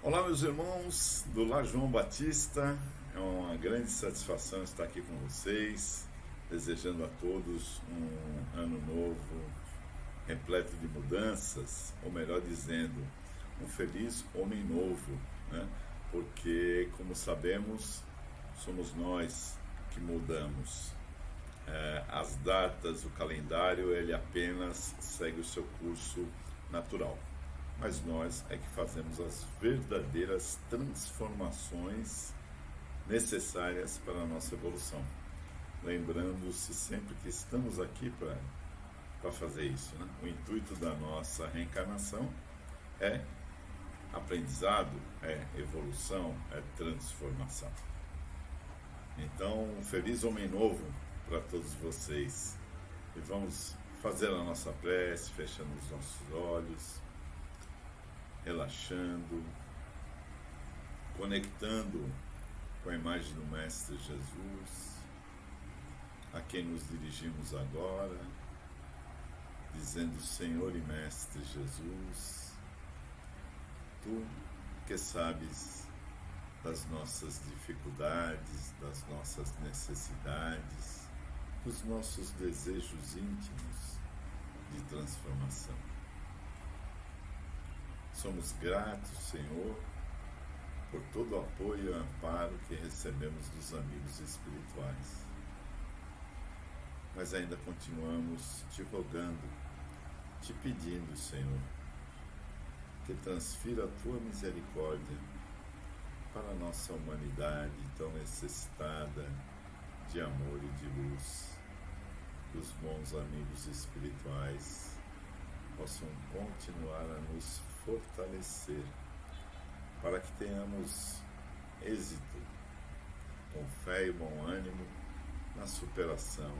Olá, meus irmãos do Lar João Batista, é uma grande satisfação estar aqui com vocês, desejando a todos um ano novo repleto de mudanças, ou melhor dizendo, um feliz homem novo, né? Porque, como sabemos, somos nós que mudamos. As datas, o calendário, ele apenas segue o seu curso natural. Mas nós é que fazemos as verdadeiras transformações necessárias para a nossa evolução. Lembrando-se sempre que estamos aqui para fazer isso, né? O intuito da nossa reencarnação é aprendizado, é evolução, é transformação. Então, um feliz homem novo para todos vocês. E vamos fazer a nossa prece, fechando os nossos olhos, relaxando, conectando com a imagem do Mestre Jesus, a quem nos dirigimos agora, dizendo: Senhor e Mestre Jesus, Tu que sabes das nossas dificuldades, das nossas necessidades, dos nossos desejos íntimos de transformação. Somos gratos, Senhor, por todo o apoio e amparo que recebemos dos amigos espirituais. Mas ainda continuamos te rogando, te pedindo, Senhor, que transfira a tua misericórdia para a nossa humanidade tão necessitada de amor e de luz, que os bons amigos espirituais possam continuar a nos fortalecer, para que tenhamos êxito, com fé e bom ânimo, na superação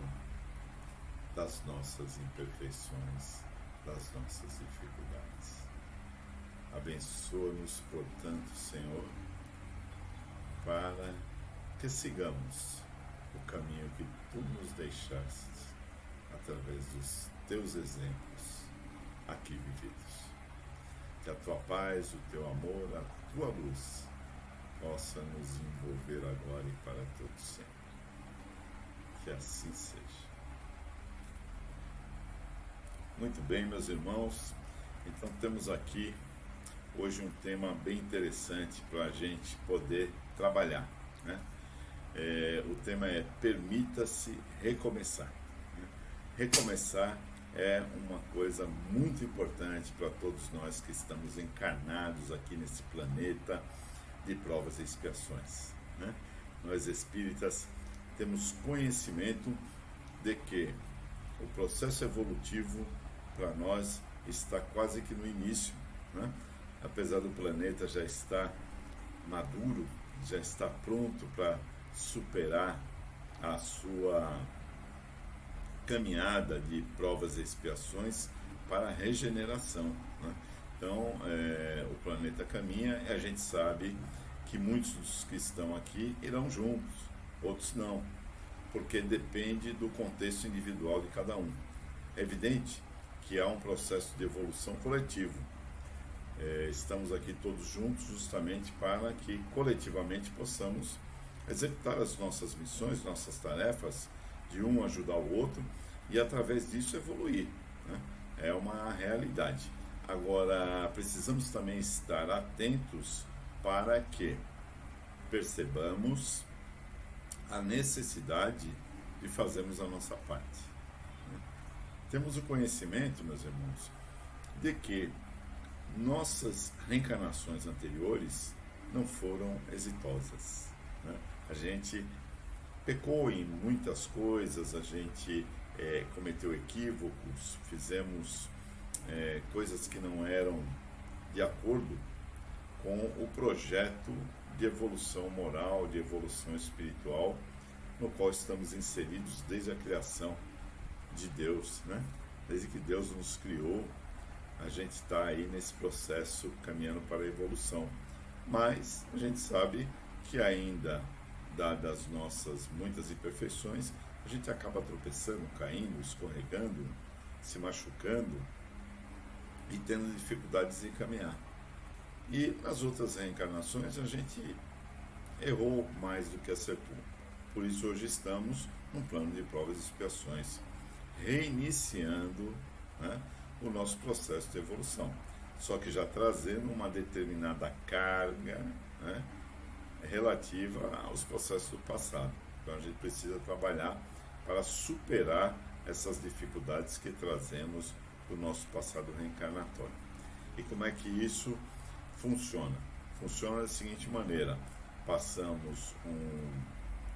das nossas imperfeições, das nossas dificuldades. Abençoa-nos, portanto, Senhor, para que sigamos o caminho que Tu nos deixaste através dos Teus exemplos aqui vividos. Que a Tua paz, o Teu amor, a Tua luz possa nos envolver agora e para todo sempre. Que assim seja. Muito bem, meus irmãos, então temos aqui hoje um tema bem interessante para a gente poder trabalhar, né? O tema é Permita-se recomeçar. Recomeçar é uma coisa muito importante para todos nós que estamos encarnados aqui nesse planeta de provas e expiações, né? Nós espíritas temos conhecimento de que o processo evolutivo para nós está quase que no início, né? Apesar do planeta já estar maduro, já está pronto para superar a sua caminhada de provas e expiações para a regeneração, né? Então, o planeta caminha e a gente sabe que muitos dos que estão aqui irão juntos, outros não, porque depende do contexto individual de cada um. É evidente que há um processo de evolução coletivo. Estamos aqui todos juntos justamente para que coletivamente possamos executar as nossas missões, nossas tarefas, de um ajudar o outro e através disso evoluir, né? É uma realidade. Agora, precisamos também estar atentos para que percebamos a necessidade de fazermos a nossa parte, né? Temos o conhecimento, meus irmãos, de que nossas reencarnações anteriores não foram exitosas, né? A gente pecou em muitas coisas, a gente cometeu equívocos, fizemos coisas que não eram de acordo com o projeto de evolução moral, de evolução espiritual, no qual estamos inseridos desde a criação de Deus, né? Desde que Deus nos criou, a gente está aí nesse processo caminhando para a evolução. Mas a gente sabe que ainda, dadas nossas muitas imperfeições, a gente acaba tropeçando, caindo, escorregando, se machucando e tendo dificuldades em caminhar. E nas outras reencarnações a gente errou mais do que acertou. Por isso hoje estamos num plano de provas e expiações, reiniciando, né, o nosso processo de evolução. Só que já trazendo uma determinada carga, né, relativa aos processos do passado. Então a gente precisa trabalhar para superar essas dificuldades que trazemos do nosso passado reencarnatório. E como é que isso funciona? Funciona da seguinte maneira: passamos um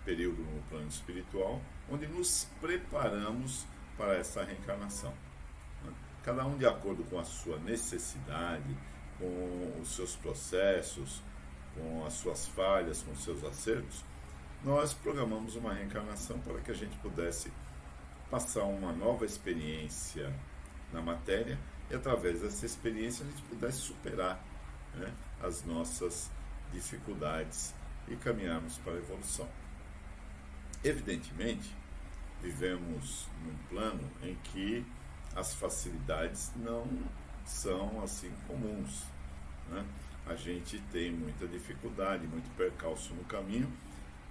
período no plano espiritual onde nos preparamos para essa reencarnação. Cada um de acordo com a sua necessidade, com os seus processos, com as suas falhas, com os seus acertos, nós programamos uma reencarnação para que a gente pudesse passar uma nova experiência na matéria e através dessa experiência a gente pudesse superar, né, as nossas dificuldades e caminharmos para a evolução. Evidentemente, vivemos num plano em que as facilidades não são assim comuns, né? A gente tem muita dificuldade, muito percalço no caminho,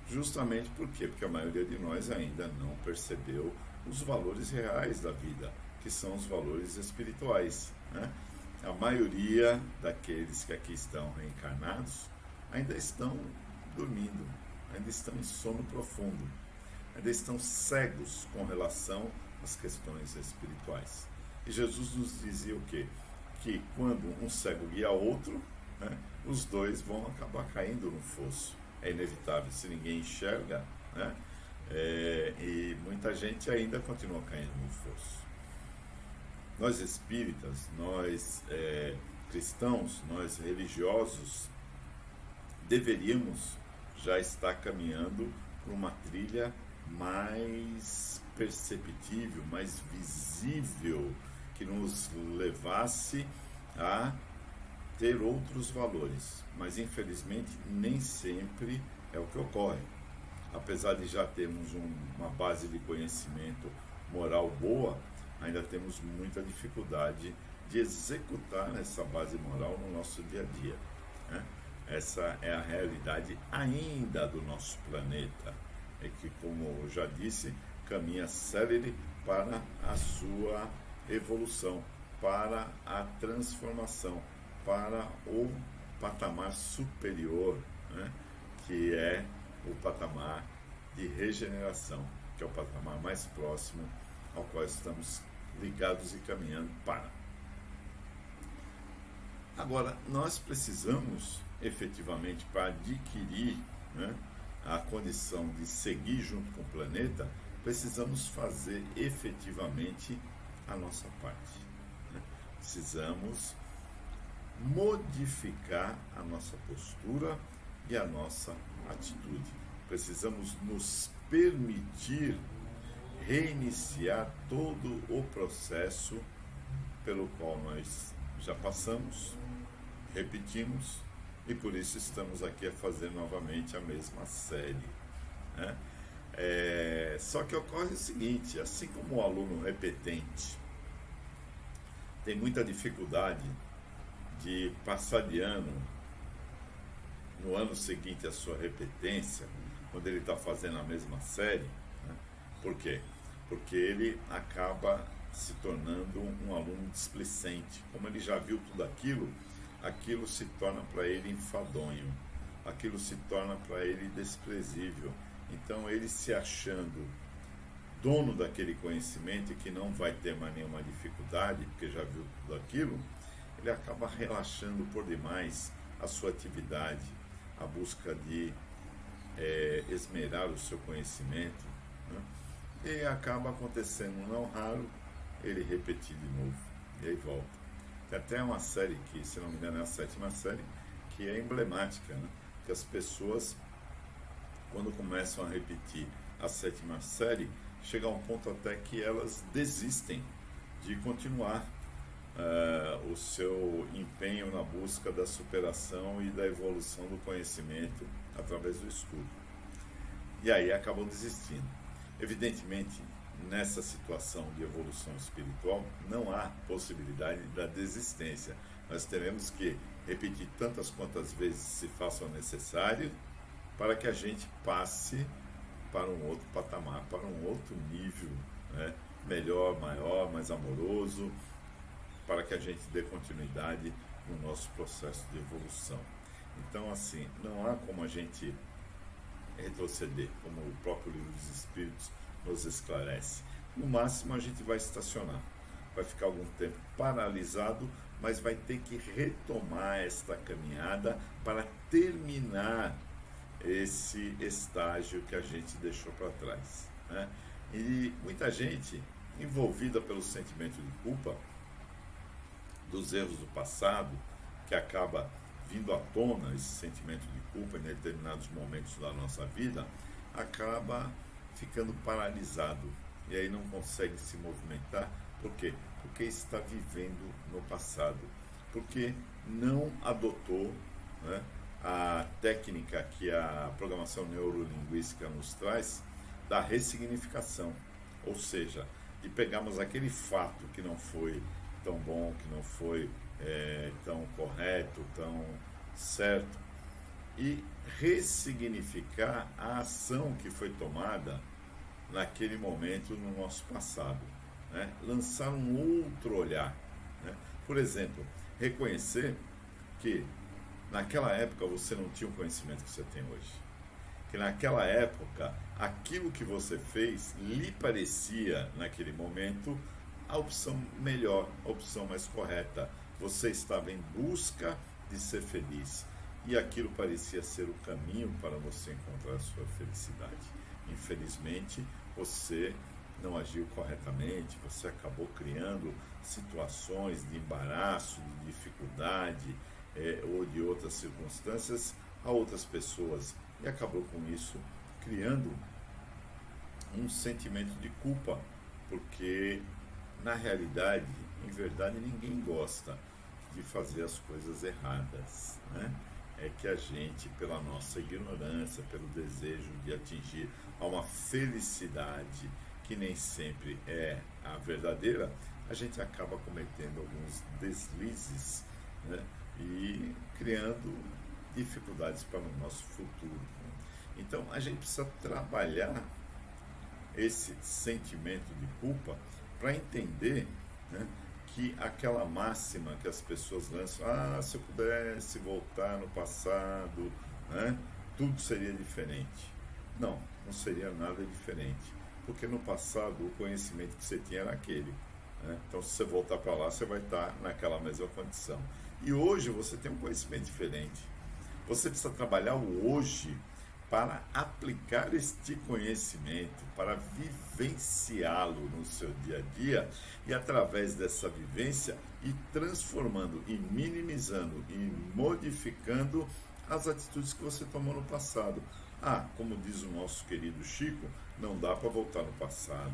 justamente porque a maioria de nós ainda não percebeu os valores reais da vida, que são os valores espirituais, né? A maioria daqueles que aqui estão reencarnados ainda estão dormindo, ainda estão em sono profundo, ainda estão cegos com relação às questões espirituais. E Jesus nos dizia o quê? Que quando um cego guia outro, né, os dois vão acabar caindo no fosso. É inevitável, se ninguém enxerga, né, e muita gente ainda continua caindo no fosso. Nós espíritas, nós cristãos, nós religiosos, deveríamos já estar caminhando por uma trilha mais perceptível, mais visível, que nos levasse a ter outros valores. Mas infelizmente nem sempre é o que ocorre. Apesar de já termos uma base de conhecimento moral boa, ainda temos muita dificuldade de executar essa base moral no nosso dia a dia, né? Essa é a realidade ainda do nosso planeta, é que, como eu já disse, caminha célere para a sua evolução, para a transformação, para o patamar superior, né, que é o patamar de regeneração, que é o patamar mais próximo ao qual estamos ligados e caminhando para. Agora, nós precisamos, efetivamente, para adquirir, né, a condição de seguir junto com o planeta, precisamos fazer efetivamente a nossa parte, né? Precisamos modificar a nossa postura e a nossa atitude. Precisamos nos permitir reiniciar todo o processo pelo qual nós já passamos, repetimos, e por isso estamos aqui a fazer novamente a mesma série, né? Só que ocorre o seguinte: assim como o aluno repetente tem muita dificuldade de passar de ano no ano seguinte à sua repetência, quando ele está fazendo a mesma série, né? Por quê? Porque ele acaba se tornando um aluno displicente. Como ele já viu tudo aquilo, aquilo se torna para ele enfadonho, aquilo se torna para ele desprezível. Então ele, se achando dono daquele conhecimento e que não vai ter mais nenhuma dificuldade, porque já viu tudo aquilo, ele acaba relaxando por demais a sua atividade, a busca de esmerar o seu conhecimento, né? E acaba acontecendo, não raro, ele repetir de novo, e aí volta. Tem até uma série que, se não me engano, é a 7ª série, que é emblemática, né? Que as pessoas, quando começam a repetir a 7ª série, chega a um ponto até que elas desistem de continuar o seu empenho na busca da superação e da evolução do conhecimento através do estudo. E aí acabam desistindo. Evidentemente, nessa situação de evolução espiritual, não há possibilidade da desistência. Nós teremos que repetir tantas quantas vezes se façam necessário, para que a gente passe para um outro patamar, para um outro nível, né? Melhor, maior, mais amoroso, para que a gente dê continuidade no nosso processo de evolução. Então, assim, não há como a gente retroceder, como o próprio Livro dos Espíritos nos esclarece. No máximo, a gente vai estacionar, vai ficar algum tempo paralisado, mas vai ter que retomar esta caminhada para terminar esse estágio que a gente deixou para trás, né? E muita gente envolvida pelo sentimento de culpa dos erros do passado, que acaba vindo à tona esse sentimento de culpa em determinados momentos da nossa vida, acaba ficando paralisado e aí não consegue se movimentar. Por quê? Porque está vivendo no passado, porque não adotou, né, a técnica que a programação neurolinguística nos traz da ressignificação, ou seja, de pegarmos aquele fato que não foi tão bom, que não foi tão correto, tão certo, e ressignificar a ação que foi tomada naquele momento no nosso passado, né? Lançar um outro olhar, né? Por exemplo, reconhecer que naquela época você não tinha o conhecimento que você tem hoje, que naquela época aquilo que você fez lhe parecia naquele momento a opção melhor, a opção mais correta. Você estava em busca de ser feliz e aquilo parecia ser o caminho para você encontrar a sua felicidade. Infelizmente, você não agiu corretamente, você acabou criando situações de embaraço, de dificuldade ou de outras circunstâncias a outras pessoas e acabou com isso criando um sentimento de culpa, porque na realidade, em verdade, ninguém gosta de fazer as coisas erradas, né? É que a gente, pela nossa ignorância, pelo desejo de atingir a uma felicidade que nem sempre é a verdadeira, a gente acaba cometendo alguns deslizes, né? E criando dificuldades para o nosso futuro. Então, a gente precisa trabalhar esse sentimento de culpa para entender, né, que aquela máxima que as pessoas lançam, se eu pudesse voltar no passado, né, tudo seria diferente. Não, não seria nada diferente, porque no passado o conhecimento que você tinha era aquele, né? Então se você voltar para lá, você vai estar naquela mesma condição. E hoje você tem um conhecimento diferente. Você precisa trabalhar o hoje para aplicar este conhecimento, para vivenciá-lo no seu dia a dia e através dessa vivência ir transformando e minimizando e modificando as atitudes que você tomou no passado. Como diz o nosso querido Chico, não dá para voltar no passado,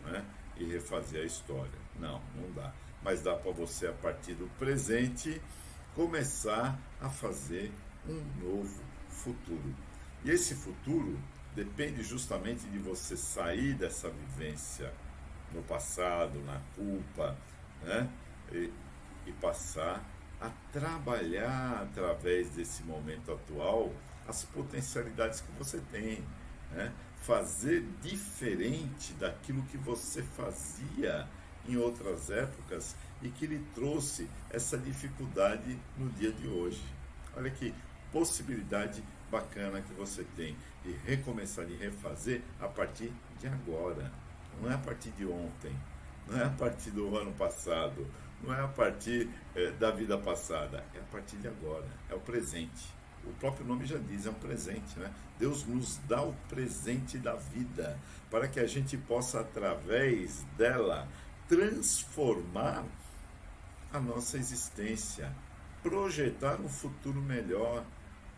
né, e refazer a história. Não dá. Mas dá para você, a partir do presente, começar a fazer um novo futuro. E esse futuro depende justamente de você sair dessa vivência no passado, na culpa, né? E passar a trabalhar através desse momento atual as potencialidades que você tem, né? Fazer diferente daquilo que você fazia em outras épocas e que lhe trouxe essa dificuldade no dia de hoje. Olha que possibilidade bacana que você tem de recomeçar e refazer a partir de agora. Não é a partir de ontem, não é a partir do ano passado, não é a partir da vida passada, é a partir de agora, é o presente. O próprio nome já diz, é um presente, né? Deus nos dá o presente da vida para que a gente possa, através dela, transformar a nossa existência, projetar um futuro melhor,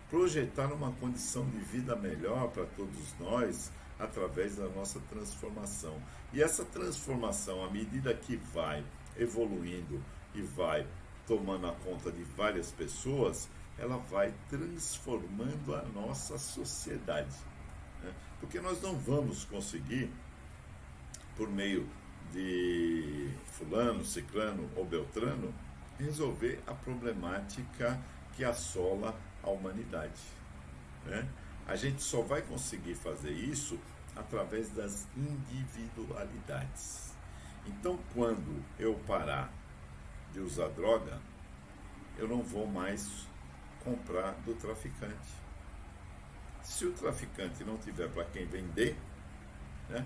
projetar uma condição de vida melhor para todos nós através da nossa transformação. E essa transformação, à medida que vai evoluindo e vai tomando a conta de várias pessoas, ela vai transformando a nossa sociedade, né? Porque nós não vamos conseguir, por meio de fulano, ciclano ou beltrano, resolver a problemática que assola a humanidade, né? A gente só vai conseguir fazer isso através das individualidades. Então, quando eu parar de usar droga, eu não vou mais comprar do traficante. Se o traficante não tiver para quem vender, né,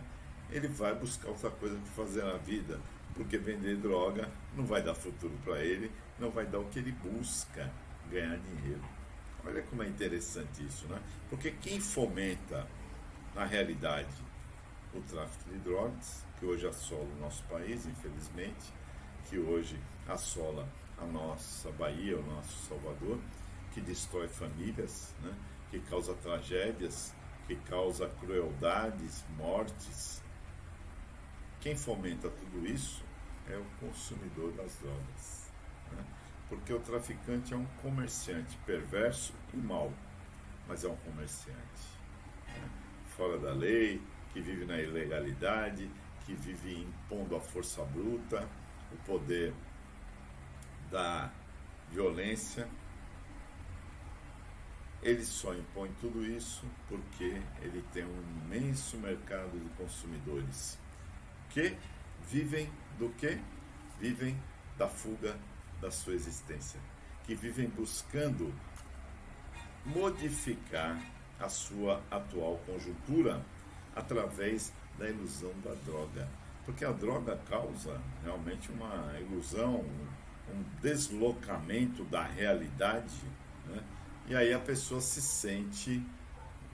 ele vai buscar outra coisa para fazer na vida, porque vender droga não vai dar futuro para ele, não vai dar o que ele busca, ganhar dinheiro. Olha como é interessante isso, né? Porque quem fomenta, na realidade, o tráfico de drogas, que hoje assola o nosso país, infelizmente, que hoje assola a nossa Bahia, o nosso Salvador, que destrói famílias, né? Que causa tragédias, que causa crueldades, mortes. Quem fomenta tudo isso é o consumidor das drogas, né? Porque o traficante é um comerciante perverso e mau, mas é um comerciante, né? Fora da lei, que vive na ilegalidade, que vive impondo a força bruta, o poder da violência. Ele só impõe tudo isso porque ele tem um imenso mercado de consumidores que vivem do quê? Vivem da fuga da sua existência, que vivem buscando modificar a sua atual conjuntura através da ilusão da droga. Porque a droga causa realmente uma ilusão, um deslocamento da realidade, né? E aí a pessoa se sente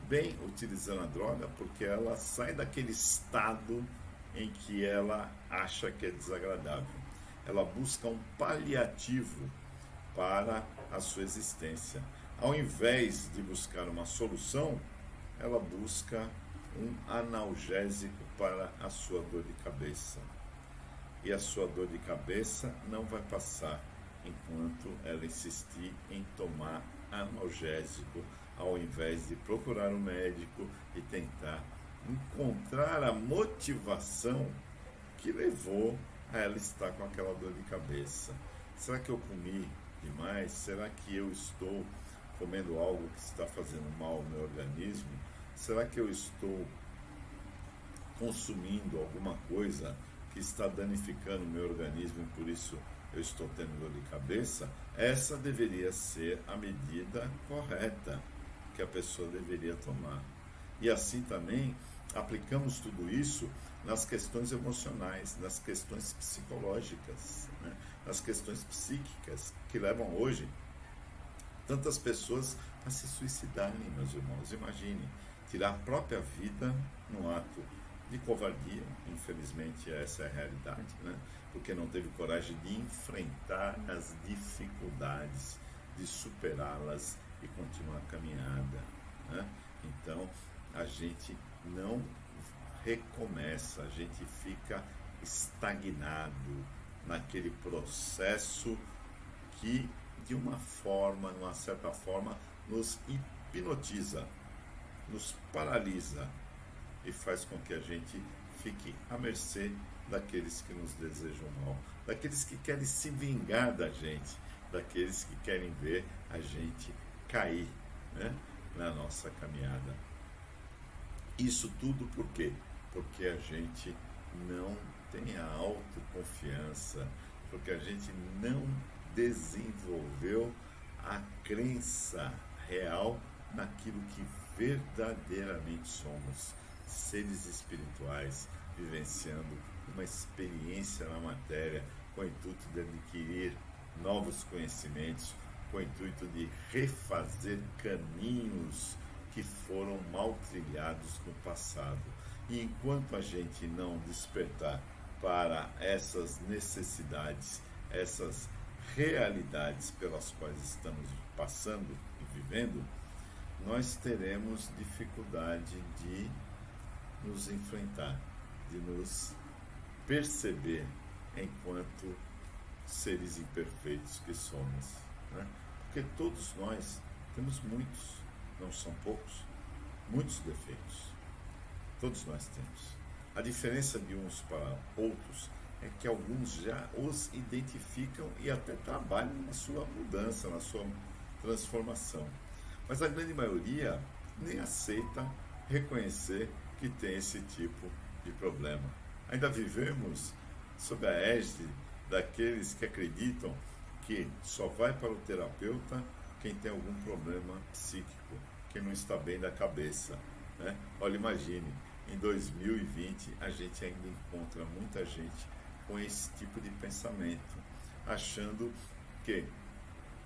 bem utilizando a droga porque ela sai daquele estado em que ela acha que é desagradável. Ela busca um paliativo para a sua existência. Ao invés de buscar uma solução, ela busca um analgésico para a sua dor de cabeça. E a sua dor de cabeça não vai passar enquanto ela insistir em tomar analgésico, ao invés de procurar um médico e tentar encontrar a motivação que levou a ela estar com aquela dor de cabeça. Será que eu comi demais? Será que eu estou comendo algo que está fazendo mal ao meu organismo? Será que eu estou consumindo alguma coisa que está danificando o meu organismo e por isso eu estou tendo dor de cabeça? Essa deveria ser a medida correta que a pessoa deveria tomar. E assim também aplicamos tudo isso nas questões emocionais, nas questões psicológicas, né? Nas questões psíquicas que levam hoje tantas pessoas a se suicidarem, meus irmãos. Imagine, tirar a própria vida num ato de covardia, infelizmente essa é a realidade, né? Porque não teve coragem de enfrentar as dificuldades, de superá-las e continuar a caminhada, né? Então, a gente não recomeça, a gente fica estagnado naquele processo que, de uma certa forma, nos hipnotiza, nos paralisa e faz com que a gente fique à mercê daqueles que nos desejam mal, daqueles que querem se vingar da gente, daqueles que querem ver a gente cair, né, na nossa caminhada. Isso tudo por quê? Porque a gente não tem a autoconfiança, porque a gente não desenvolveu a crença real naquilo que verdadeiramente somos, seres espirituais, vivenciando uma experiência na matéria com o intuito de adquirir novos conhecimentos, com o intuito de refazer caminhos que foram mal trilhados no passado. E enquanto a gente não despertar para essas necessidades, essas realidades pelas quais estamos passando e vivendo, nós teremos dificuldade de nos enfrentar, de nos perceber enquanto seres imperfeitos que somos, né? Porque todos nós temos muitos, não são poucos, muitos defeitos. Todos nós temos. A diferença de uns para outros é que alguns já os identificam e até trabalham na sua mudança, na sua transformação. Mas a grande maioria nem aceita reconhecer que tem esse tipo de problema. Ainda vivemos sob a égide daqueles que acreditam que só vai para o terapeuta quem tem algum problema psíquico, quem não está bem da cabeça, né? Olha, imagine, em 2020 a gente ainda encontra muita gente com esse tipo de pensamento, achando que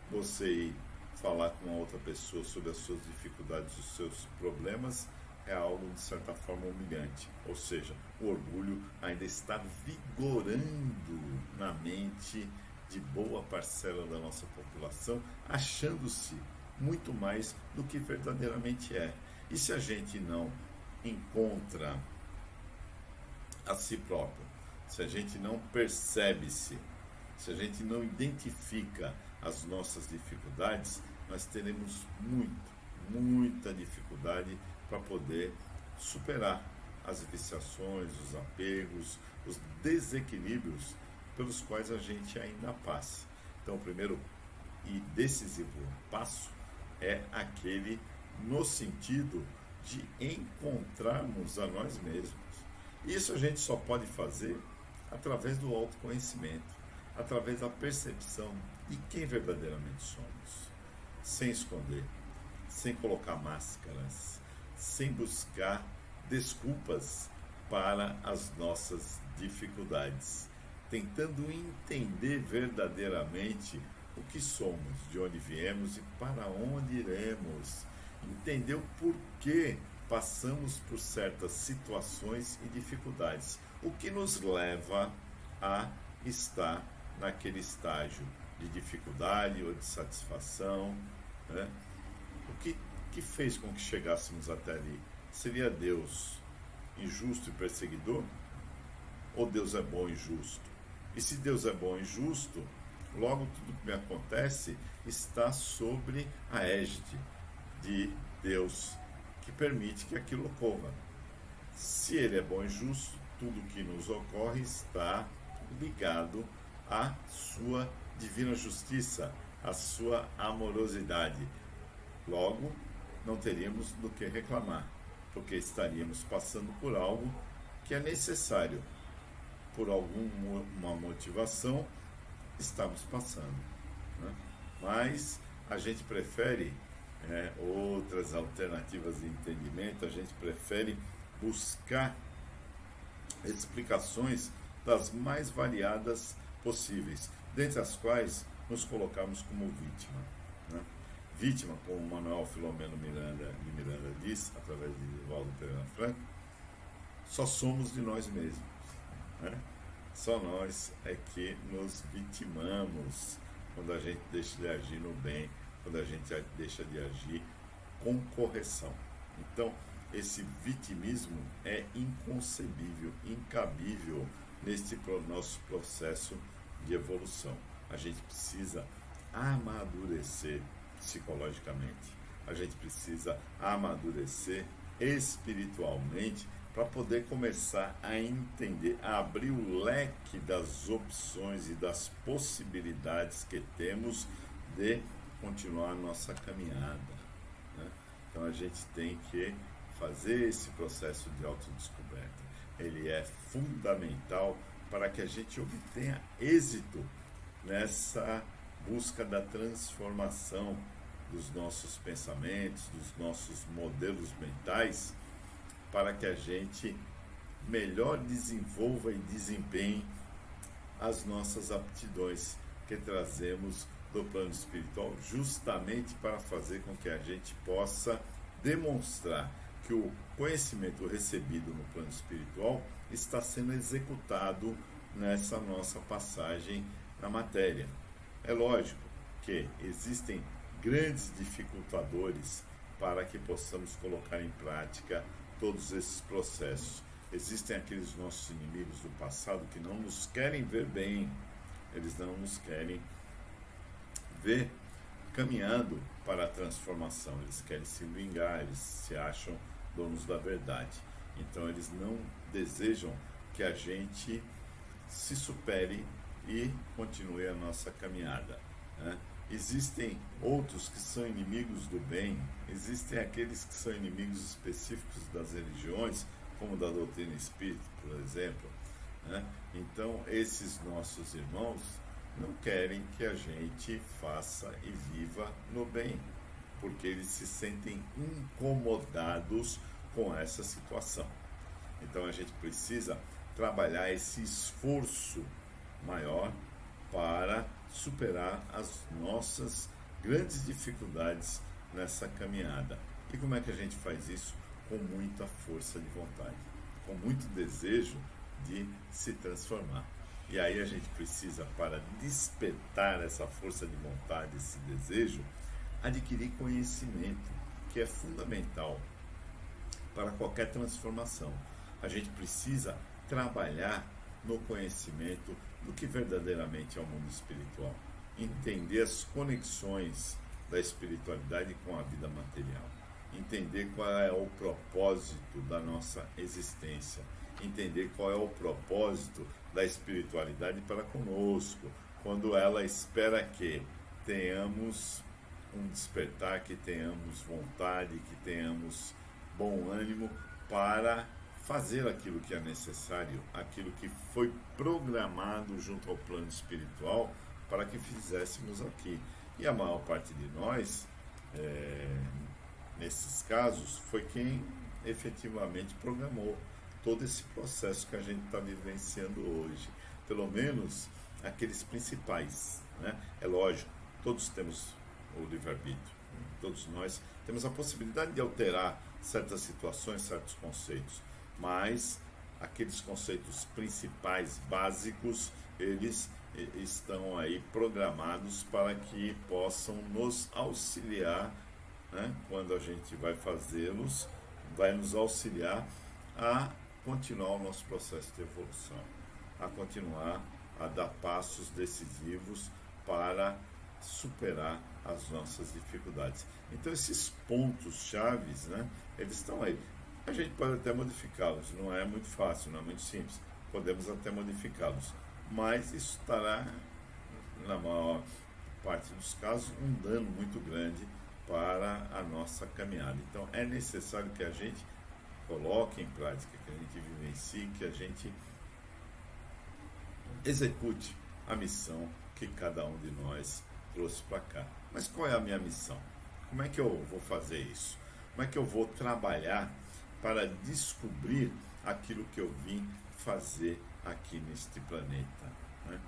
você ir falar com uma outra pessoa sobre as suas dificuldades, os seus problemas, é algo de certa forma humilhante. Ou seja, o orgulho ainda está vigorando na mente de boa parcela da nossa população, achando-se muito mais do que verdadeiramente é. E se a gente não encontra a si próprio, se a gente não percebe-se, se a gente não identifica as nossas dificuldades, nós teremos muita dificuldade para poder superar as viciações, os apegos, os desequilíbrios pelos quais a gente ainda passa. Então, o primeiro e decisivo passo é aquele no sentido de encontrarmos a nós mesmos. Isso a gente só pode fazer através do autoconhecimento, através da percepção de quem verdadeiramente somos, sem esconder, sem colocar máscaras, sem buscar desculpas para as nossas dificuldades, tentando entender verdadeiramente o que somos, de onde viemos e para onde iremos, entender o porquê passamos por certas situações e dificuldades, o que nos leva a estar naquele estágio de dificuldade ou de satisfação, né? O que fez com que chegássemos até ali? Seria Deus injusto e perseguidor? Ou Deus é bom e justo? E se Deus é bom e justo, logo tudo que me acontece está sobre a égide de Deus, que permite que aquilo ocorra. Se Ele é bom e justo, tudo que nos ocorre está ligado à sua divina justiça, à sua amorosidade. Logo, não teríamos do que reclamar, porque estaríamos passando por algo que é necessário, por alguma motivação, estamos passando, né? Mas a gente prefere outras alternativas de entendimento, a gente prefere buscar explicações das mais variadas possíveis, dentre as quais nos colocamos como vítima, né? Vítima, como Manuel Filomeno de Miranda diz, através de Divaldo Pereira Franco, só somos de nós mesmos, né? Só nós é que nos vitimamos quando a gente deixa de agir no bem, quando a gente deixa de agir com correção. Então, esse vitimismo é inconcebível, incabível neste nosso processo de evolução. A gente precisa amadurecer psicologicamente, a gente precisa amadurecer espiritualmente para poder começar a entender, a abrir o leque das opções e das possibilidades que temos de continuar a nossa caminhada, né? Então a gente tem que fazer esse processo de autodescoberta. Ele é fundamental para que a gente obtenha êxito nessa busca da transformação dos nossos pensamentos, dos nossos modelos mentais, para que a gente melhor desenvolva e desempenhe as nossas aptidões que trazemos do plano espiritual, justamente para fazer com que a gente possa demonstrar que o conhecimento recebido no plano espiritual está sendo executado nessa nossa passagem na matéria. É lógico que existem grandes dificultadores para que possamos colocar em prática todos esses processos. Existem aqueles nossos inimigos do passado que não nos querem ver bem, eles não nos querem ver caminhando para a transformação, eles querem se vingar, eles se acham donos da verdade. Então eles não desejam que a gente se supere e continue a nossa caminhada, né? Existem outros que são inimigos do bem, existem aqueles que são inimigos específicos das religiões, como da doutrina espírita, por exemplo, né? Então, esses nossos irmãos não querem que a gente faça e viva no bem, porque eles se sentem incomodados com essa situação. Então, a gente precisa trabalhar esse esforço maior para superar as nossas grandes dificuldades nessa caminhada. E como é que a gente faz isso? Com muita força de vontade, com muito desejo de se transformar. E aí a gente precisa, para despertar essa força de vontade, esse desejo, adquirir conhecimento, que é fundamental para qualquer transformação. A gente precisa trabalhar no conhecimento do que verdadeiramente é o mundo espiritual, entender as conexões da espiritualidade com a vida material, entender qual é o propósito da nossa existência, entender qual é o propósito da espiritualidade para conosco, quando ela espera que tenhamos um despertar, que tenhamos vontade, que tenhamos bom ânimo para fazer aquilo que é necessário, aquilo que foi programado junto ao plano espiritual para que fizéssemos aqui. E a maior parte de nós, nesses casos, foi quem efetivamente programou todo esse processo que a gente está vivenciando hoje. Pelo menos aqueles principais, né? É lógico, todos temos o livre-arbítrio, todos nós temos a possibilidade de alterar certas situações, certos conceitos, mas aqueles conceitos principais, básicos, eles estão aí programados para que possam nos auxiliar, né? Quando a gente vai fazê-los, vai nos auxiliar a continuar o nosso processo de evolução, a continuar a dar passos decisivos para superar as nossas dificuldades. Então esses pontos chaves, né, eles estão aí. A gente pode até modificá-los, não é muito fácil, não é muito simples. Podemos até modificá-los, mas isso estará, na maior parte dos casos, um dano muito grande para a nossa caminhada. Então é necessário que a gente coloque em prática, que a gente vivencie, que a gente execute a missão que cada um de nós trouxe para cá. Mas qual é a minha missão? Como é que eu vou fazer isso? Como é que eu vou trabalhar para descobrir aquilo que eu vim fazer aqui neste planeta, né?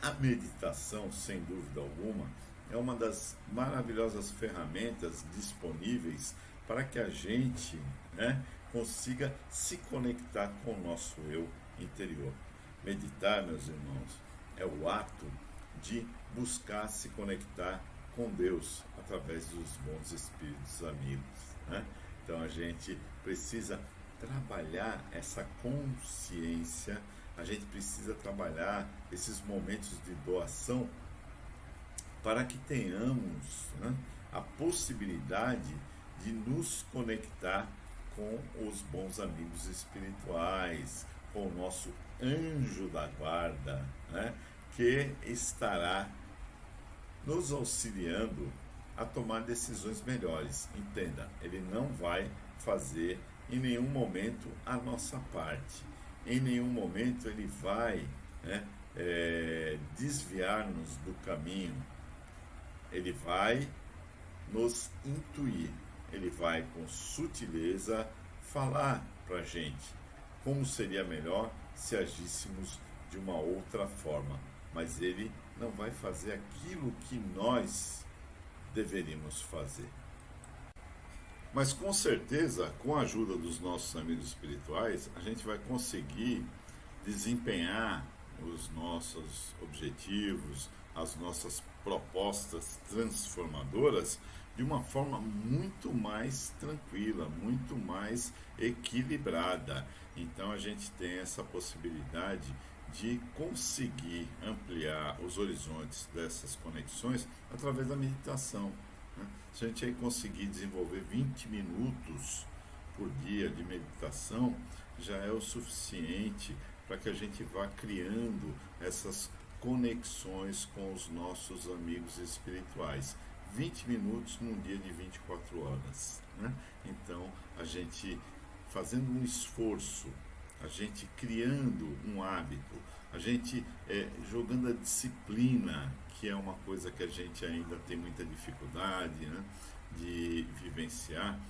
A meditação, sem dúvida alguma, é uma das maravilhosas ferramentas disponíveis para que a gente, né, consiga se conectar com o nosso eu interior. Meditar, meus irmãos, é o ato de buscar se conectar com Deus através dos bons espíritos amigos, né? Então a gente precisa trabalhar essa consciência, a gente precisa trabalhar esses momentos de doação para que tenhamos, né, a possibilidade de nos conectar com os bons amigos espirituais, com o nosso anjo da guarda, né, que estará nos auxiliando a tomar decisões melhores. Entenda, ele não vai fazer em nenhum momento a nossa parte, em nenhum momento ele vai, né, desviar-nos do caminho, ele vai nos intuir, ele vai com sutileza falar para a gente como seria melhor se agíssemos de uma outra forma, mas ele não vai fazer aquilo que nós deveríamos fazer. Mas com certeza, com a ajuda dos nossos amigos espirituais, a gente vai conseguir desempenhar os nossos objetivos, as nossas propostas transformadoras de uma forma muito mais tranquila, muito mais equilibrada. Então a gente tem essa possibilidade de conseguir ampliar os horizontes dessas conexões através da meditação, né? Se a gente aí conseguir desenvolver 20 minutos por dia de meditação, já é o suficiente para que a gente vá criando essas conexões com os nossos amigos espirituais. 20 minutos num dia de 24 horas. Né? Então, a gente fazendo um esforço, a gente criando um hábito, a gente jogando a disciplina, que é uma coisa que a gente ainda tem muita dificuldade, né, de vivenciar,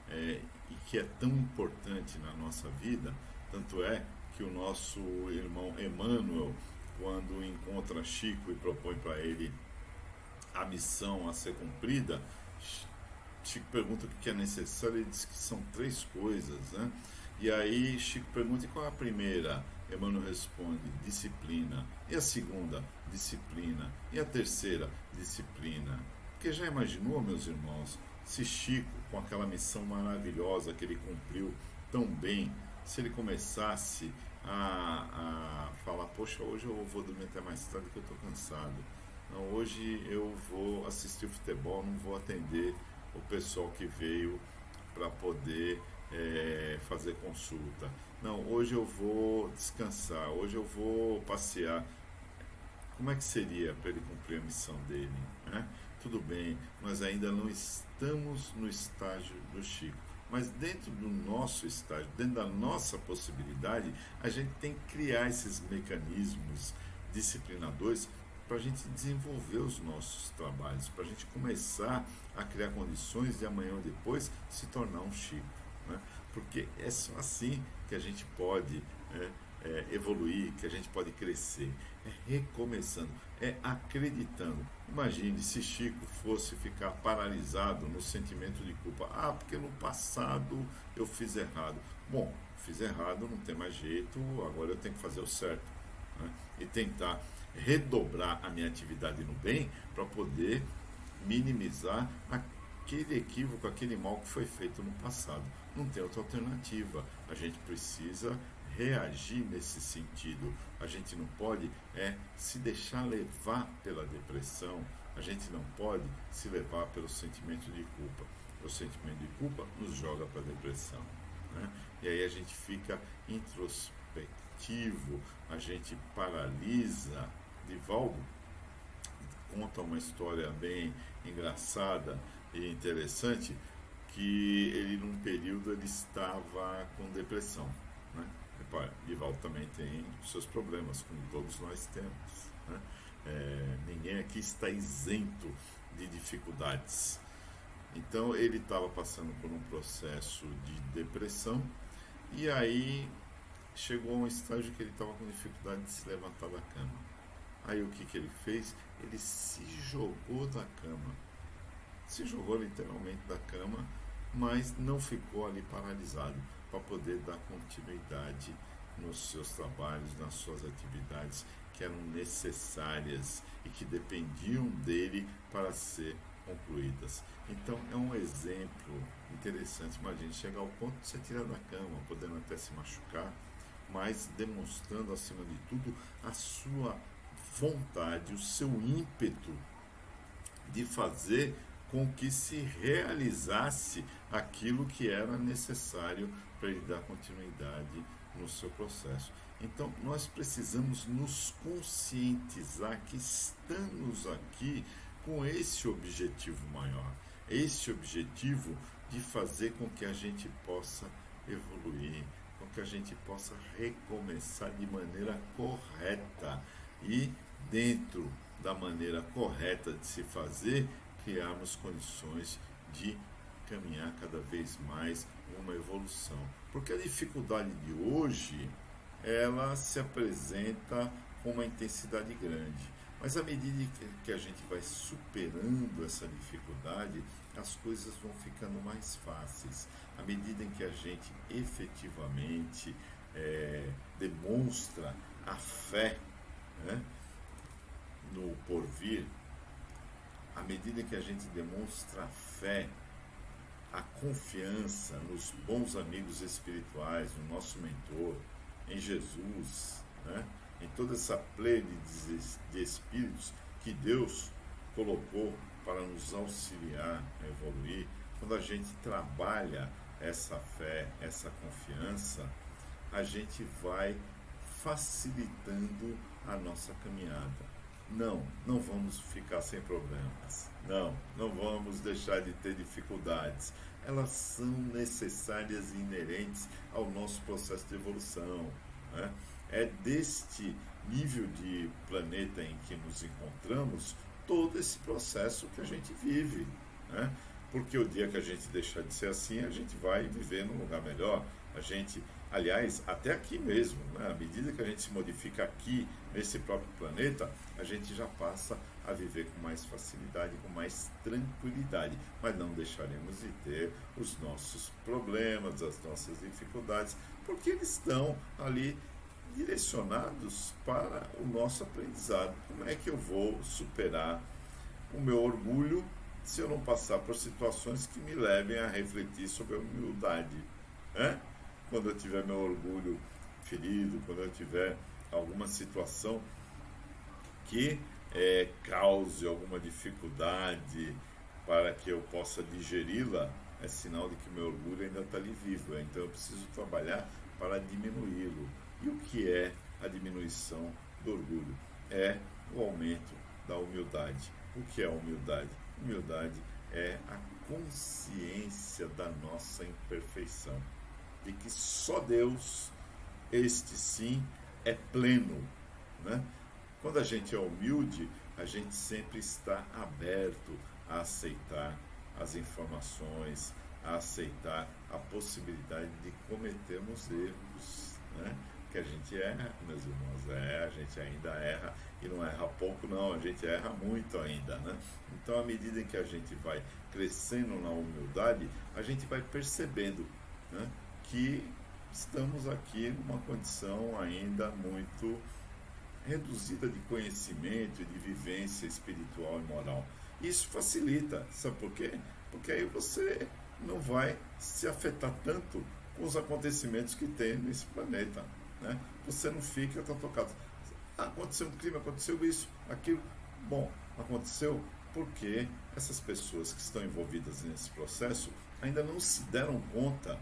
e que é tão importante na nossa vida. Tanto é que o nosso irmão Emmanuel, quando encontra Chico e propõe para ele a missão a ser cumprida, Chico pergunta o que é necessário, ele diz que são 3 coisas, né? E aí Chico pergunta, e qual é a primeira? Emmanuel responde, disciplina. E a segunda? Disciplina. E a terceira? Disciplina. Porque já imaginou, meus irmãos, se Chico, com aquela missão maravilhosa que ele cumpriu tão bem, se ele começasse a falar, poxa, hoje eu vou dormir até mais tarde que eu estou cansado. Não, hoje eu vou assistir o futebol, não vou atender o pessoal que veio para poder fazer consulta. Não, hoje eu vou descansar, hoje eu vou passear. Como é que seria para ele cumprir a missão dele? Né? Tudo bem, nós ainda não estamos no estágio do Chico, mas dentro do nosso estágio, dentro da nossa possibilidade, a gente tem que criar esses mecanismos disciplinadores para a gente desenvolver os nossos trabalhos, para a gente começar a criar condições de amanhã ou depois se tornar um Chico. Né? Porque é só assim que a gente pode evoluir, que a gente pode crescer. É recomeçando, é acreditando. Imagine se Chico fosse ficar paralisado no sentimento de culpa. Ah, porque no passado eu fiz errado. Bom, fiz errado, não tem mais jeito, agora eu tenho que fazer o certo. Né? E tentar redobrar a minha atividade no bem para poder minimizar aquele equívoco, aquele mal que foi feito no passado. Não tem outra alternativa. A gente precisa reagir nesse sentido. A gente não pode se deixar levar pela depressão. A gente não pode se levar pelo sentimento de culpa. O sentimento de culpa nos joga para a depressão. Né? E aí a gente fica introspectivo, a gente paralisa. Divaldo conta uma história bem engraçada e interessante, que ele num período ele estava com depressão, né? Repare, Divaldo também tem os seus problemas, como todos nós temos, né? Ninguém aqui está isento de dificuldades. Então ele estava passando por um processo de depressão, e aí chegou a um estágio que ele estava com dificuldade de se levantar da cama. Aí o que ele fez? Ele se jogou da cama. Se jogou literalmente da cama, mas não ficou ali paralisado, para poder dar continuidade nos seus trabalhos, nas suas atividades que eram necessárias e que dependiam dele para ser concluídas. Então é um exemplo interessante. Imagine chegar ao ponto de você tirar da cama, podendo até se machucar, mas demonstrando acima de tudo a sua vontade, o seu ímpeto de fazer com que se realizasse aquilo que era necessário para ele dar continuidade no seu processo. Então nós precisamos nos conscientizar que estamos aqui com esse objetivo maior, esse objetivo de fazer com que a gente possa evoluir, com que a gente possa recomeçar de maneira correta e dentro da maneira correta de se fazer, criarmos condições de caminhar cada vez mais uma evolução. Porque a dificuldade de hoje, ela se apresenta com uma intensidade grande. Mas à medida que a gente vai superando essa dificuldade, as coisas vão ficando mais fáceis. À medida em que a gente efetivamente demonstra a fé, né, no porvir, à medida que a gente demonstra a fé, a confiança nos bons amigos espirituais, no nosso mentor, em Jesus, né, em toda essa plebe de espíritos que Deus colocou para nos auxiliar a evoluir, quando a gente trabalha essa fé, essa confiança, a gente vai facilitando a nossa caminhada. Não vamos ficar sem problemas. Não vamos deixar de ter dificuldades. Elas são necessárias e inerentes ao nosso processo de evolução, né? É deste nível de planeta em que nos encontramos todo esse processo que a gente vive, né? Porque o dia que a gente deixar de ser assim, a gente vai viver num lugar melhor. A gente, aliás, até aqui mesmo, né? À medida que a gente se modifica aqui, nesse próprio planeta, a gente já passa a viver com mais facilidade, com mais tranquilidade. Mas não deixaremos de ter os nossos problemas, as nossas dificuldades, porque eles estão ali direcionados para o nosso aprendizado. Como é que eu vou superar o meu orgulho se eu não passar por situações que me levem a refletir sobre a humildade, né? Quando eu tiver meu orgulho ferido, quando eu tiver alguma situação que cause alguma dificuldade para que eu possa digeri-la, é sinal de que meu orgulho ainda está ali vivo. Então eu preciso trabalhar para diminuí-lo. E o que é a diminuição do orgulho? É o aumento da humildade. O que é a humildade? Humildade é a consciência da nossa imperfeição, de que só Deus, este sim, é pleno, né? Quando a gente é humilde, a gente sempre está aberto a aceitar as informações, a aceitar a possibilidade de cometermos erros, né? Que a gente erra, meus irmãos, a gente ainda erra, e não erra pouco não, a gente erra muito ainda, né? Então, à medida em que a gente vai crescendo na humildade, a gente vai percebendo, né, que estamos aqui numa condição ainda muito reduzida de conhecimento e de vivência espiritual e moral. Isso facilita, sabe por quê? Porque aí você não vai se afetar tanto com os acontecimentos que tem nesse planeta, né? Você não fica tão tocado. Aconteceu um crime, aconteceu isso, aquilo. Bom, aconteceu porque essas pessoas que estão envolvidas nesse processo ainda não se deram conta,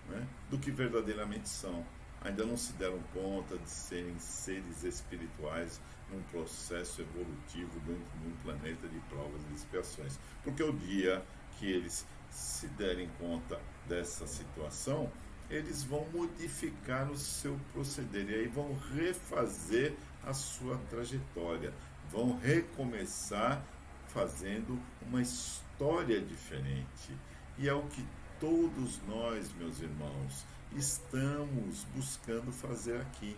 né, do que verdadeiramente são. Ainda não se deram conta de serem seres espirituais num processo evolutivo dentro de um planeta de provas e expiações. Porque o dia que eles se derem conta dessa situação, eles vão modificar o seu proceder e aí vão refazer a sua trajetória, vão recomeçar fazendo uma história diferente. E é o que todos nós, meus irmãos, estamos buscando fazer aqui,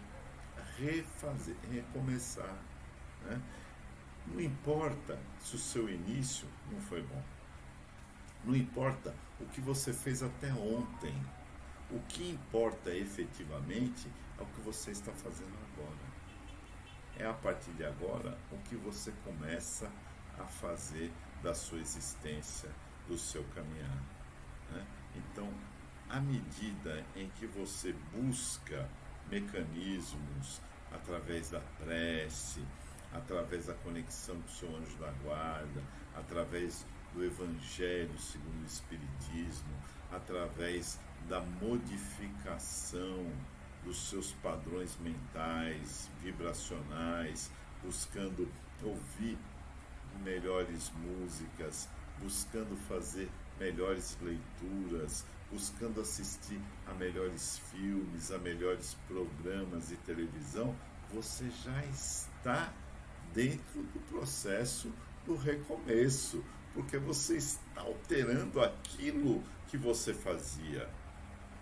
refazer, recomeçar, né? Não importa se o seu início não foi bom, não importa o que você fez até ontem, o que importa efetivamente é o que você está fazendo agora. É a partir de agora o que você começa a fazer da sua existência, do seu caminhar, né? Então, à medida em que você busca mecanismos através da prece, através da conexão com o seu anjo da guarda, através do Evangelho segundo o Espiritismo, através da modificação dos seus padrões mentais, vibracionais, buscando ouvir melhores músicas, buscando fazer melhores leituras, buscando assistir a melhores filmes, a melhores programas de televisão, você já está dentro do processo do recomeço, porque você está alterando aquilo que você fazia.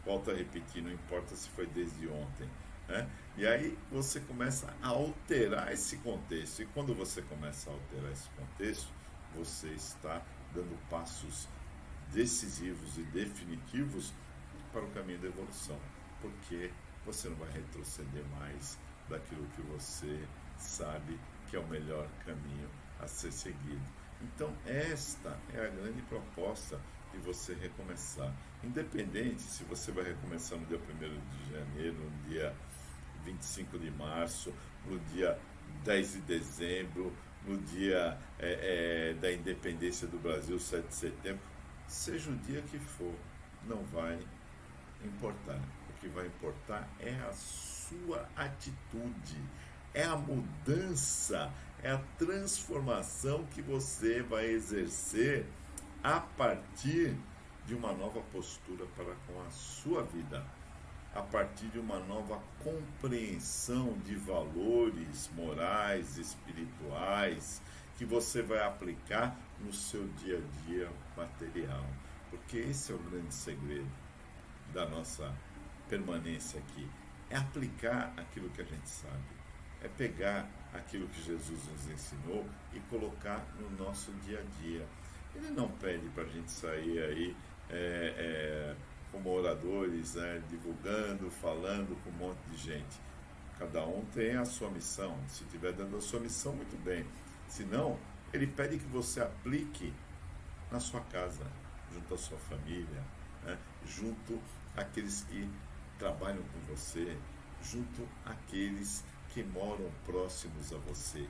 Volto a repetir, não importa se foi desde ontem, né? E aí você começa a alterar esse contexto, e quando você começa a alterar esse contexto, você está dando passos decisivos e definitivos para o caminho da evolução, porque você não vai retroceder mais daquilo que você sabe que é o melhor caminho a ser seguido. Então esta é a grande proposta de você recomeçar, independente se você vai recomeçar no dia 1º de janeiro, no dia 25 de março, no dia 10 de dezembro, no dia da independência do Brasil, 7 de setembro, seja o dia que for, não vai importar. O que vai importar é a sua atitude, é a mudança, é a transformação que você vai exercer a partir de uma nova postura para com a sua vida, a partir de uma nova compreensão de valores morais, espirituais, que você vai aplicar no seu dia a dia material. Porque esse é o grande segredo da nossa permanência aqui. É aplicar aquilo que a gente sabe. É pegar aquilo que Jesus nos ensinou e colocar no nosso dia a dia. Ele não pede para a gente sair aí como oradores, divulgando, falando com um monte de gente. Cada um tem a sua missão. Se estiver dando a sua missão, muito bem. Se não, ele pede que você aplique na sua casa, junto à sua família, junto àqueles que trabalham com você, junto àqueles que moram próximos a você.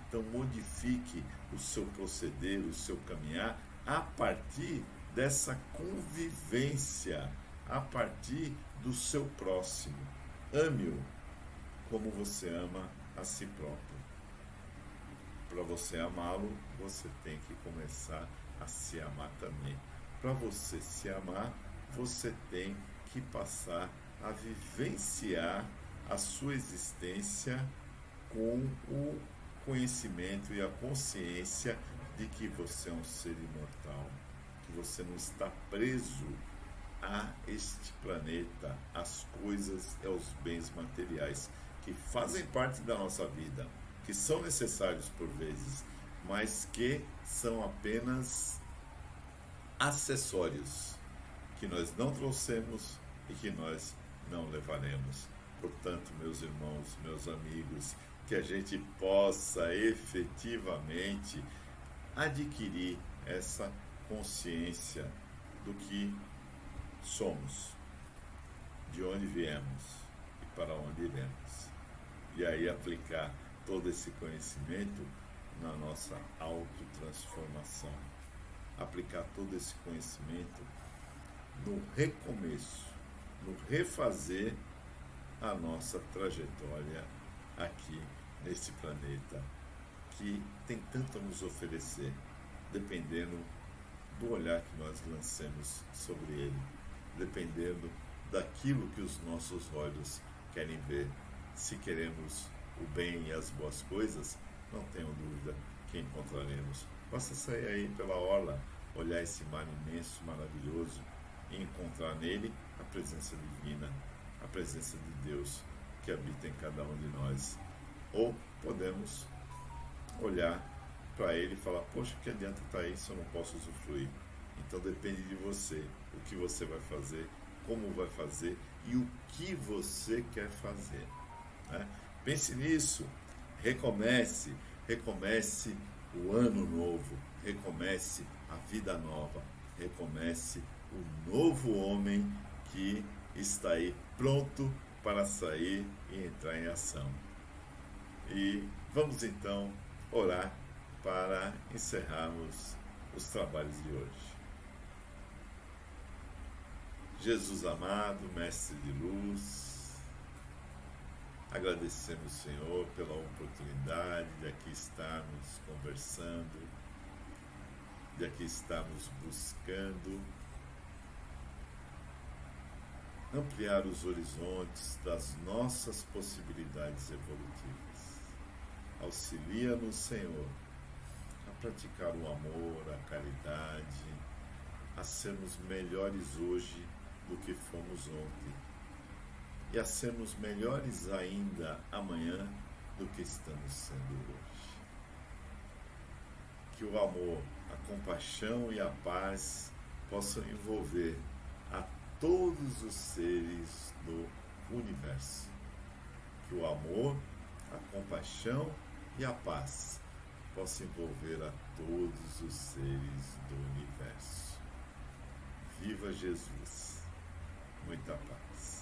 Então modifique o seu proceder, o seu caminhar a partir dessa convivência, a partir do seu próximo. Ame-o como você ama a si próprio. Para você amá-lo, você tem que começar a se amar também. Para você se amar, você tem que passar a vivenciar a sua existência com o conhecimento e a consciência de que você é um ser imortal, que você não está preso a este planeta, às coisas e aos bens materiais que fazem parte da nossa vida, que são necessários por vezes, mas que são apenas acessórios que nós não trouxemos e que nós não levaremos. Portanto, meus irmãos, meus amigos, que a gente possa efetivamente adquirir essa consciência do que somos, de onde viemos e para onde iremos. E aí aplicar todo esse conhecimento na nossa autotransformação. Aplicar todo esse conhecimento no recomeço, no refazer a nossa trajetória aqui nesse planeta, que tem tanto a nos oferecer, dependendo do olhar que nós lancemos sobre ele, dependendo daquilo que os nossos olhos querem ver. Se queremos o bem e as boas coisas, não tenho dúvida que encontraremos. Basta sair aí pela orla, olhar esse mar imenso, maravilhoso, e encontrar nele a presença divina, a presença de Deus que habita em cada um de nós. Ou podemos olhar para ele e falar: poxa, que adianta estar aí se eu não posso usufruir? Então depende de você, o que você vai fazer, como vai fazer e o que você quer fazer, né? Pense nisso, recomece o ano novo, recomece a vida nova, recomece o novo homem que está aí pronto para sair e entrar em ação. E vamos então orar para encerrarmos os trabalhos de hoje. Jesus amado, Mestre de luz, agradecemos, Senhor, pela oportunidade de aqui estarmos conversando, de aqui estarmos buscando ampliar os horizontes das nossas possibilidades evolutivas. Auxilia-nos, Senhor, a praticar o amor, a caridade, a sermos melhores hoje do que fomos ontem e a sermos melhores ainda amanhã do que estamos sendo hoje. Que o amor, a compaixão e a paz possam envolver a todos os seres do universo. Que o amor, a compaixão e a paz possam envolver a todos os seres do universo. Viva Jesus! Muita paz.